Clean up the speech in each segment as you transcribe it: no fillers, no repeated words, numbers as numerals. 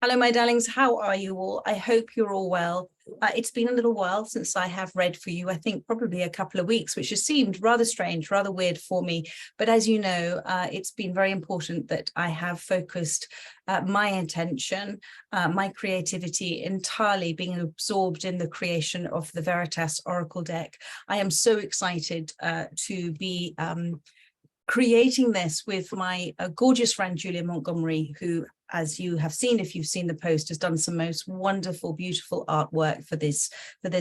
Hello, my darlings. How are you all? I hope you're all well. It's been a little while since I have read for you. I think probably a couple of weeks, which has seemed rather strange, rather weird for me. But as you know, it's been very important that I have focused my attention, my creativity entirely being absorbed in the creation of the Veritas Oracle deck. I am so excited to be creating this with my gorgeous friend Julia Montgomery, who, as you have seen, if you've seen the post, has done some most wonderful, beautiful artwork for this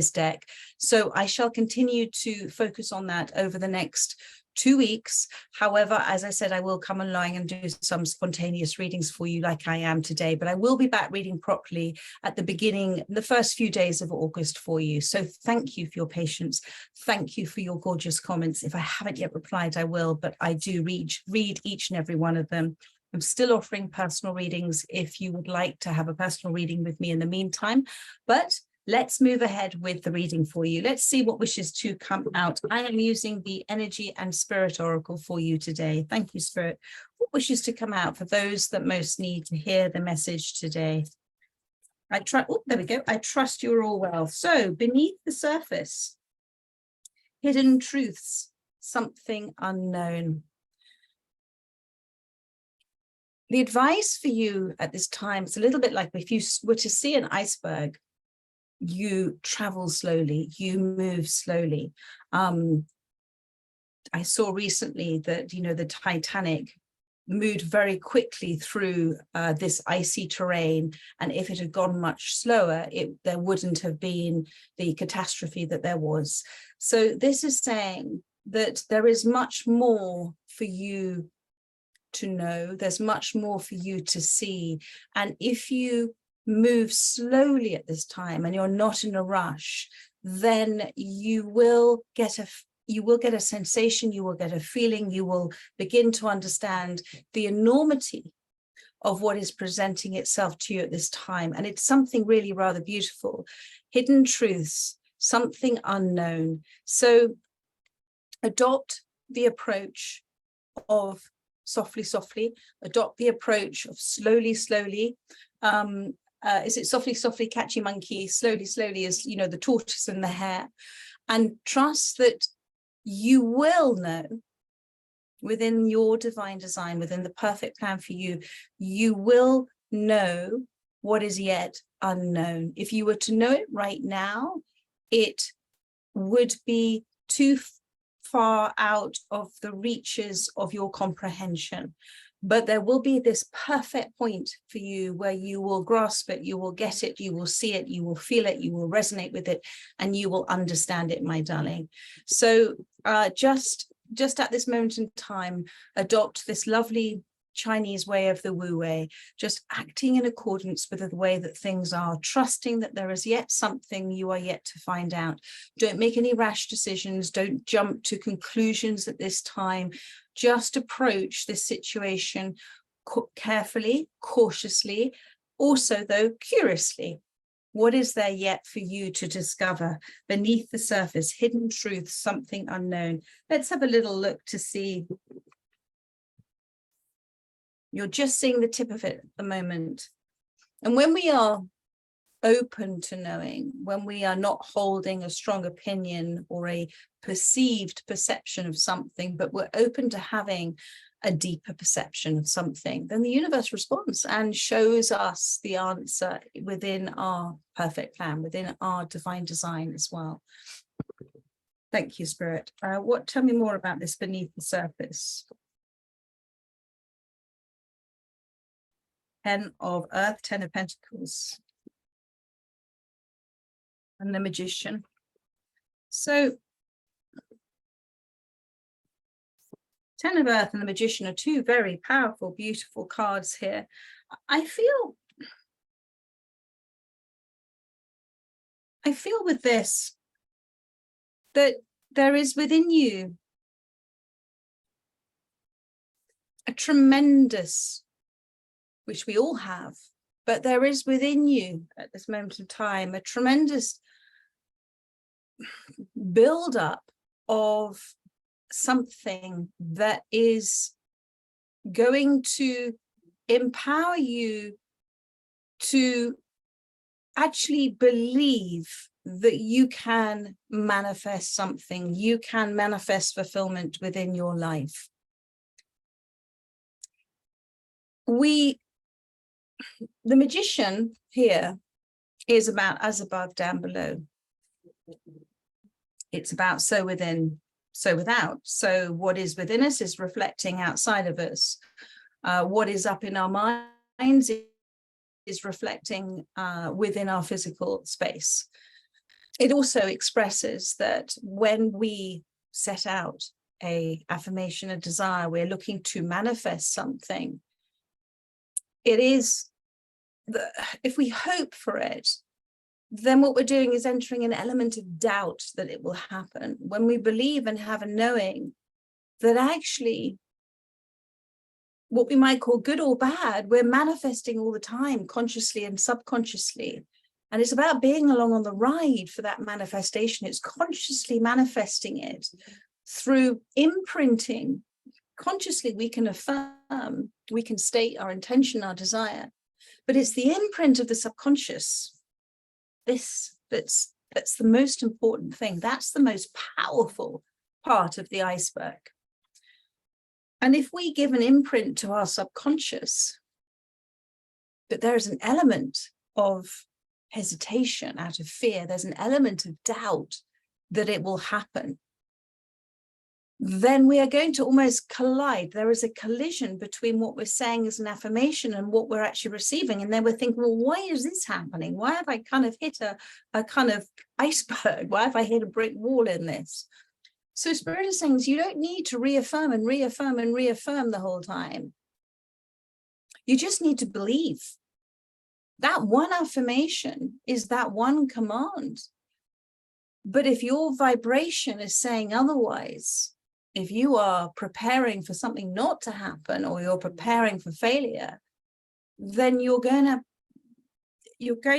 deck. So I shall continue to focus on that over the next 2 weeks. However, as I said, I will come along and do some spontaneous readings for you like I am today, but I will be back reading properly at the beginning, the first few days of August for you. So thank you for your patience. Thank you for your gorgeous comments. If I haven't yet replied, I will, but I do read each and every one of them. I'm still offering personal readings if you would like to have a personal reading with me in the meantime, but let's move ahead with the reading for you. Let's see what wishes to come out. I am using the Energy and Spirit Oracle for you today. Thank you, Spirit. What wishes to come out for those that most need to hear the message today? There we go. I trust you're all well. So, beneath the surface, hidden truths, something unknown. The advice for you at this time is a little bit like if you were to see an iceberg. You travel slowly, you move slowly. I saw recently that, the Titanic moved very quickly through this icy terrain. And if it had gone much slower, there wouldn't have been the catastrophe that there was. So this is saying that there is much more for you to know. There's much more for you to see. And if you move slowly at this time and you're not in a rush, then you will get a sensation, you will get a feeling, you will begin to understand the enormity of what is presenting itself to you at this time. And it's something really rather beautiful. Hidden truths, something unknown. So adopt the approach of softly, softly, adopt the approach of slowly, slowly. Is it softly, softly, catchy monkey, slowly, slowly is, the tortoise and the hare, and trust that you will know within your divine design, within the perfect plan for you, you will know what is yet unknown. If you were to know it right now, it would be too far out of the reaches of your comprehension. But there will be this perfect point for you where you will grasp it, you will get it, you will see it, you will feel it, you will resonate with it, and you will understand it, my darling. So just at this moment in time, adopt this lovely Chinese way of the Wu Wei, just acting in accordance with the way that things are, trusting that there is yet something you are yet to find out. Don't make any rash decisions. Don't jump to conclusions at this time. Just approach this situation carefully, cautiously, also, though, curiously. What is there yet for you to discover beneath the surface? Hidden truths, something unknown. Let's have a little look to see. You're just seeing the tip of it at the moment. And when we are open to knowing, when we are not holding a strong opinion or a perceived perception of something, but we're open to having a deeper perception of something, then the universe responds and shows us the answer within our perfect plan, within our divine design as well. Thank you, Spirit. Tell me more about this beneath the surface. 10 of Earth, 10 of Pentacles, and the Magician. So 10 of Earth and the Magician are two very powerful, beautiful cards here. I feel with this that there is within you a tremendous, which we all have, but there is within you at this moment in time a tremendous build-up of something that is going to empower you to actually believe that you can manifest something, you can manifest fulfillment within your life. The magician here is about as above, down below. It's about so within, so without. So what is within us is reflecting outside of us. What is up in our minds is reflecting within our physical space. It also expresses that when we set out an affirmation, a desire, we're looking to manifest something. It is, if we hope for it, then what we're doing is entering an element of doubt that it will happen. When we believe and have a knowing that actually what we might call good or bad, we're manifesting all the time, consciously and subconsciously. And it's about being along on the ride for that manifestation. It's consciously manifesting it through imprinting. Consciously, we can affirm, we can state our intention, our desire, but it's the imprint of the subconscious. That's the most important thing. That's the most powerful part of the iceberg. And if we give an imprint to our subconscious, that there's an element of hesitation out of fear, there's an element of doubt that it will happen, then we are going to almost collide. There is a collision between what we're saying as an affirmation and what we're actually receiving. And then we're thinking, well, why is this happening? Why have I kind of hit a kind of iceberg? Why have I hit a brick wall in this? So Spirit is saying, you don't need to reaffirm and reaffirm and reaffirm the whole time. You just need to believe. That one affirmation is that one command. But if your vibration is saying otherwise, if you are preparing for something not to happen, or you're preparing for failure, then you're going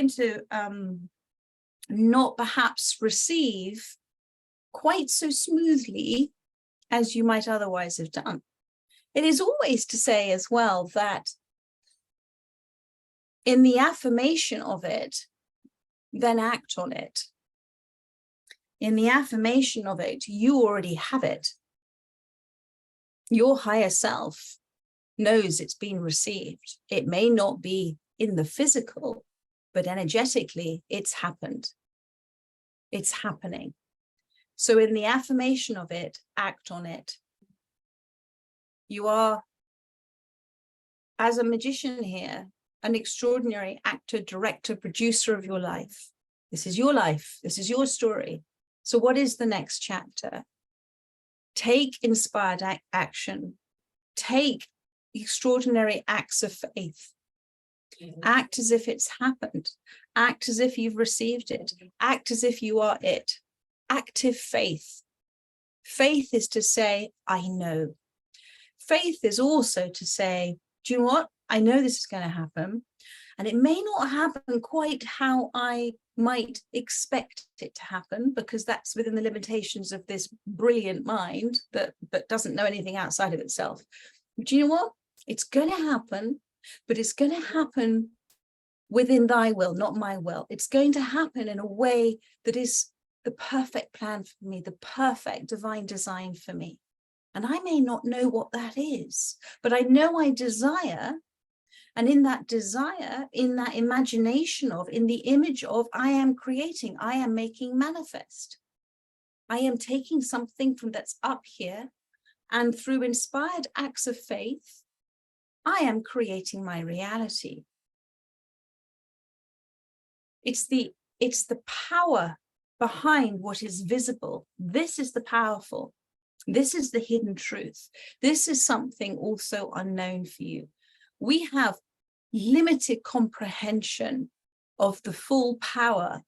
to not perhaps receive quite so smoothly as you might otherwise have done. It is always to say as well that in the affirmation of it, then act on it. In the affirmation of it, you already have it. Your higher self knows it's been received. It may not be in the physical, but energetically, it's happened. It's happening. So in the affirmation of it, act on it. You are, as a magician here, an extraordinary actor, director, producer of your life. This is your life. This is your story. So what is the next chapter? Take inspired action. Take extraordinary acts of faith. Act as if it's happened. Act as if you've received it. Act as if you are it. Active faith. Faith is to say, I know. Faith is also to say, do you know what? I know this is going to happen. And it may not happen quite how I might expect it to happen, because that's within the limitations of this brilliant mind that doesn't know anything outside of itself. But you know what? It's going to happen, but it's going to happen within thy will, not my will. It's going to happen in a way that is the perfect plan for me, the perfect divine design for me. And I may not know what that is, but I know I desire. And in that desire, in that imagination of, in the image of, I am creating, I am making manifest. I am taking something from that's up here, and through inspired acts of faith, I am creating my reality. It's the power behind what is visible. This is the powerful. This is the hidden truth. This is something also unknown for you. We have limited comprehension of the full power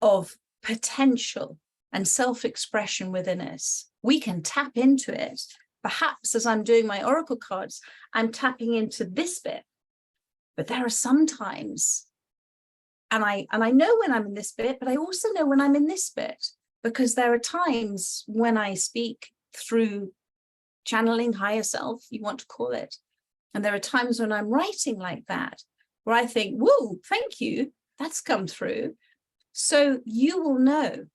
of potential and self-expression within us. We can tap into it. Perhaps as I'm doing my oracle cards, I'm tapping into this bit. But there are some times, and I know when I'm in this bit, but I also know when I'm in this bit, because there are times when I speak through channeling higher self, you want to call it. And there are times when I'm writing like that. where I think, whoa, thank you, that's come through. So you will know,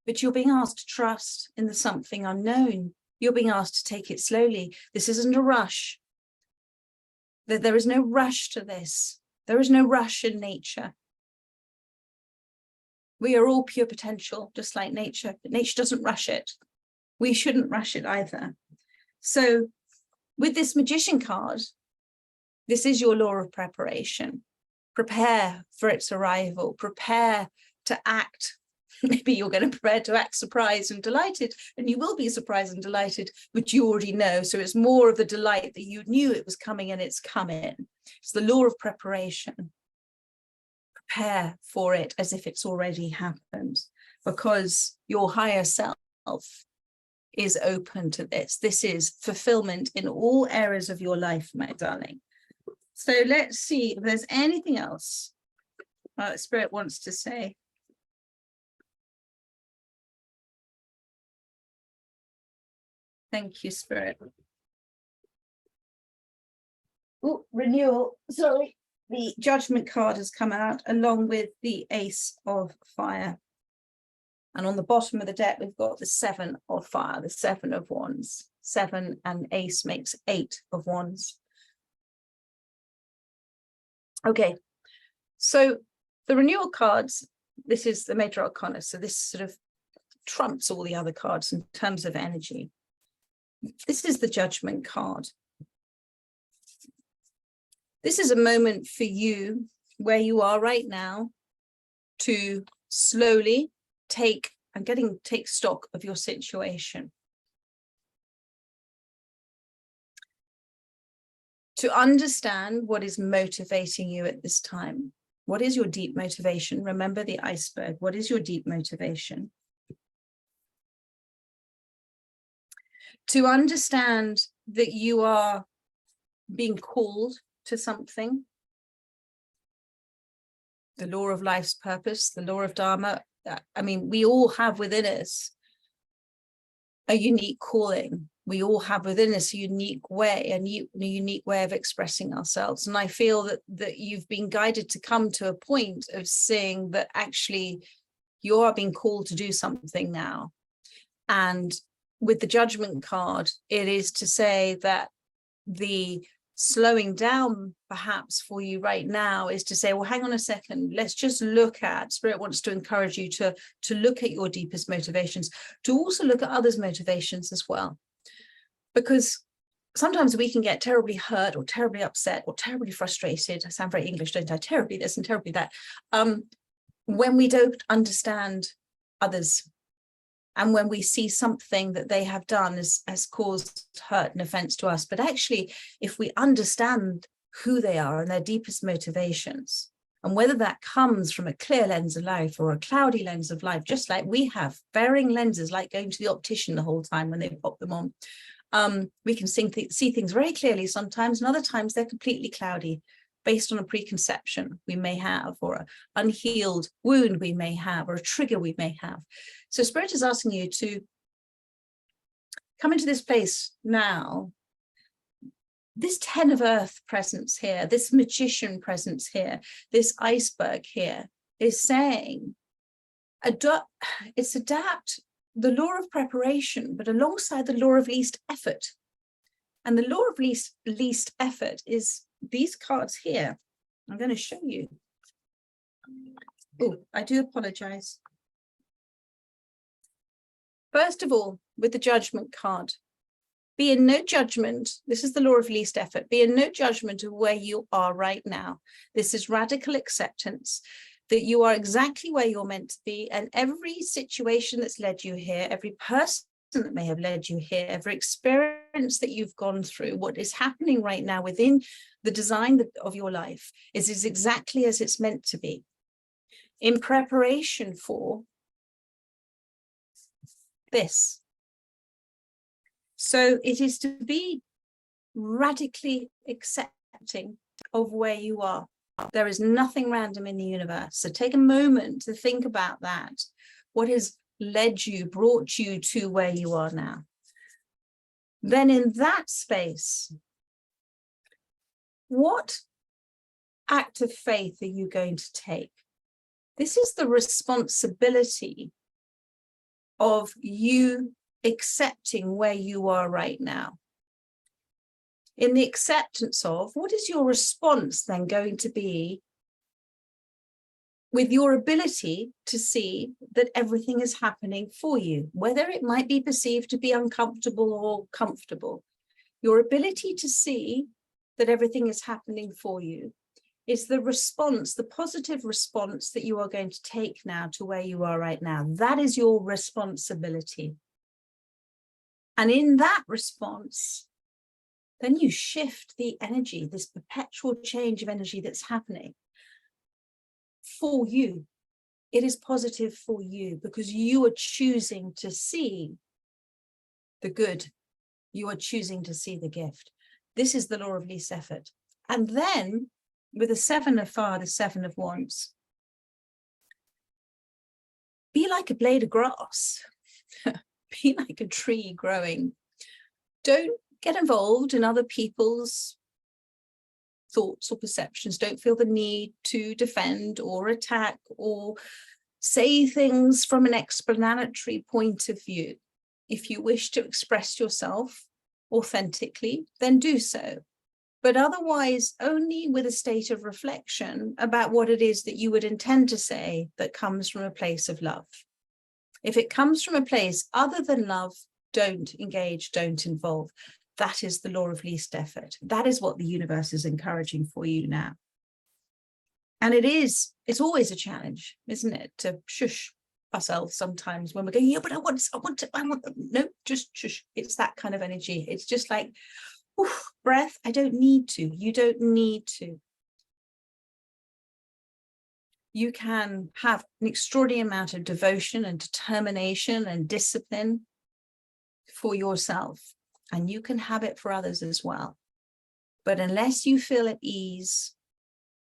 but you're being asked to trust in the something unknown. You're being asked to take it slowly. This isn't a rush. There is no rush to this. There is no rush in nature. We are all pure potential, just like nature, but nature doesn't rush it. We shouldn't rush it either. So with this Magician card, this is your law of preparation. Prepare for its arrival. Prepare to act. Maybe you're going to prepare to act surprised and delighted, and you will be surprised and delighted, but you already know. So it's more of the delight that you knew it was coming and it's coming. It's the law of preparation. Prepare for it as if it's already happened, because your higher self is open to this. This is fulfillment in all areas of your life, my darling. So let's see if there's anything else Spirit wants to say. Thank you, Spirit. Oh, renewal. Sorry. The Judgment card has come out along with the Ace of Fire. And on the bottom of the deck, we've got the 7 of Fire, the 7 of Wands. 7 and Ace makes 8 of Wands. Okay, so the renewal cards, this is the Major Arcana. So this sort of trumps all the other cards in terms of energy. This is the Judgment card. This is a moment for you where you are right now to slowly take stock of your situation. To understand what is motivating you at this time. What is your deep motivation? Remember the iceberg. What is your deep motivation? To understand that you are being called to something. The law of life's purpose, the law of Dharma. I mean, we all have within us a unique calling. We all have within us a unique way, a unique way of expressing ourselves. And I feel that you've been guided to come to a point of seeing that actually you are being called to do something now. And with the Judgment card, it is to say that the slowing down perhaps for you right now is to say, well, hang on a second, let's just look at, Spirit wants to encourage you to look at your deepest motivations, to also look at others' motivations as well. Because sometimes we can get terribly hurt or terribly upset or terribly frustrated. I sound very English, don't I? Terribly this and terribly that. When we don't understand others, and when we see something that they have done has caused hurt and offense to us. But actually, if we understand who they are and their deepest motivations, and whether that comes from a clear lens of life or a cloudy lens of life, just like we have varying lenses, like going to the optician the whole time when they pop them on, we can see things very clearly sometimes, and other times they're completely cloudy, based on a preconception we may have, or an unhealed wound we may have, or a trigger we may have. So Spirit is asking you to come into this place now. This 10 of Earth presence here, this Magician presence here, this iceberg here is saying, adapt the law of preparation, but alongside the law of least effort. And the law of least effort is these cards here. I'm going to show you. Oh, I do apologize. First of all, with the Judgment card, be in no judgment. This is the law of least effort. Be in no judgment of where you are right now. This is radical acceptance that you are exactly where you're meant to be, and every situation that's led you here, every person that may have led you here, every experience that you've gone through, what is happening right now within the design of your life is exactly as it's meant to be, in preparation for this. So it is to be radically accepting of where you are. There is nothing random in the universe. So take a moment to think about that. What has led you, brought you to where you are now? Then in that space, what act of faith are you going to take? This is the responsibility of you accepting where you are right now. In the acceptance of, what is your response then going to be with your ability to see that everything is happening for you, whether it might be perceived to be uncomfortable or comfortable? Your ability to see that everything is happening for you is the response, the positive response that you are going to take now to where you are right now. That is your responsibility. And in that response, then you shift the energy, this perpetual change of energy that's happening for you. It is positive for you because you are choosing to see the good. You are choosing to see the gift. This is the law of least effort. And then with the 7 of fire, the 7 of wands, be like a blade of grass. Be like a tree growing. Don't get involved in other people's thoughts or perceptions. Don't feel the need to defend or attack or say things from an explanatory point of view. If you wish to express yourself authentically, then do so. But otherwise, only with a state of reflection about what it is that you would intend to say that comes from a place of love. If it comes from a place other than love, don't engage, don't involve. That is the law of least effort. That is what the universe is encouraging for you now. And it's always a challenge, isn't it? To shush ourselves sometimes when we're going, yeah, but I want no, just shush. It's that kind of energy. It's just like, oof, breath. I don't need to. You don't need to. You can have an extraordinary amount of devotion and determination and discipline for yourself. And you can have it for others as well. But unless you feel at ease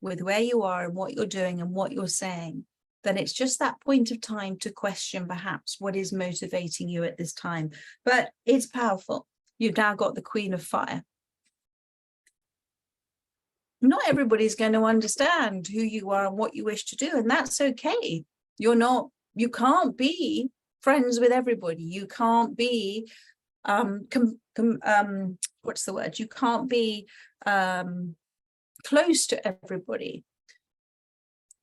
with where you are and what you're doing and what you're saying, then it's just that point of time to question perhaps what is motivating you at this time. But it's powerful. You've now got the Queen of Fire. Not everybody's going to understand who you are and what you wish to do, and that's okay. You can't be friends with everybody. You can't be what's the word? You can't be close to everybody,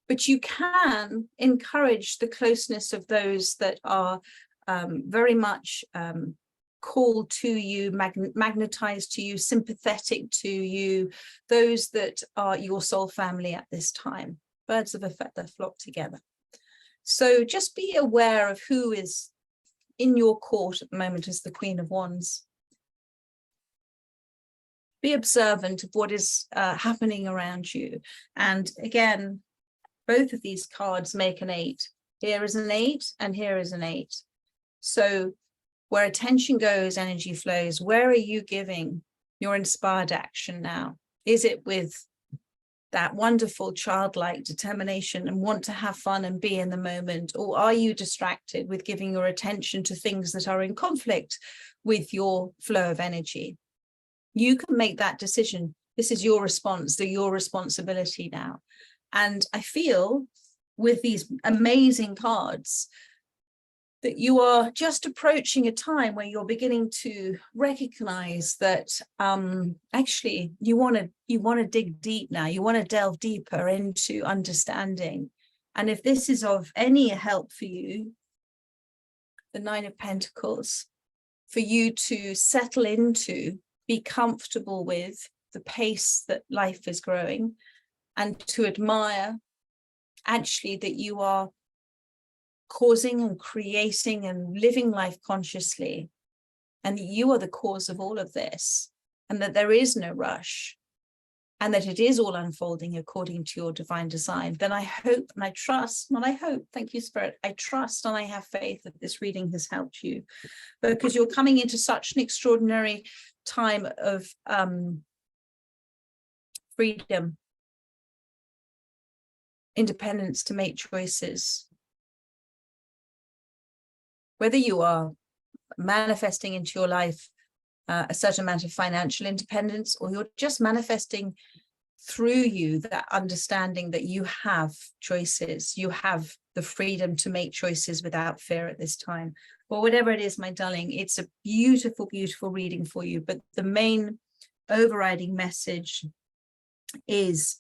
but you can encourage the closeness of those that are very much called to you, magnetized to you, sympathetic to you, those that are your soul family at this time. Birds of a feather flock together. So just be aware of who is in your court at the moment as the Queen of Wands. Be observant of what is happening around you. And again, both of these cards make an 8. Here is an 8 and here is an 8. So where attention goes, energy flows. Where are you giving your inspired action now? Is it with that wonderful childlike determination and want to have fun and be in the moment? Or are you distracted with giving your attention to things that are in conflict with your flow of energy? You can make that decision. This is your response, your responsibility now. And I feel with these amazing cards that you are just approaching a time where you're beginning to recognize that actually you want to dig deep now. You want to delve deeper into understanding. And if this is of any help for you, the 9 of Pentacles, for you to settle into, be comfortable with the pace that life is growing, and to admire actually that you are causing and creating and living life consciously, and that you are the cause of all of this, and that there is no rush, and that it is all unfolding according to your divine design, then I hope and I trust, not I hope, thank you, Spirit, I trust and I have faith that this reading has helped you, because you're coming into such an extraordinary time of freedom, independence to make choices. Whether you are manifesting into your life a certain amount of financial independence, or you're just manifesting through you that understanding that you have choices, you have the freedom to make choices without fear at this time. Well, whatever it is, my darling, it's a beautiful, beautiful reading for you. But the main overriding message is,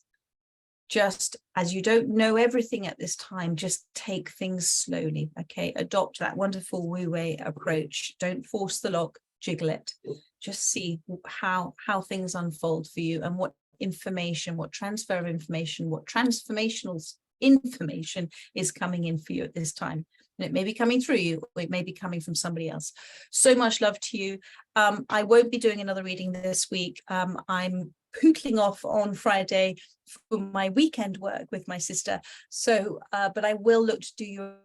just as you don't know everything at this time, just take things slowly. Okay, adopt that wonderful wu-wei approach. Don't force the lock, jiggle it. Just see how things unfold for you, and what information, what transfer of information, what transformational information is coming in for you at this time. And it may be coming through you, or it may be coming from somebody else. So much love to you. I won't be doing another reading this week. I'm pootling off on Friday for my weekend work with my sister. So, but I will look to do your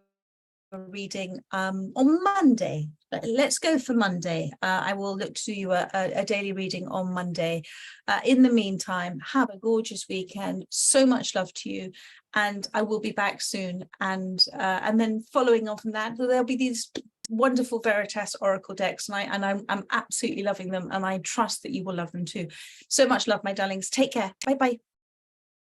reading on Monday. Let's go for Monday. I will look to do you a daily reading on Monday. In the meantime, have a gorgeous weekend. So much love to you, and I will be back soon. And then following on from that, there'll be these wonderful Veritas Oracle decks, and I'm absolutely loving them, and I trust that you will love them too. So much love, my darlings. Take care. Bye bye.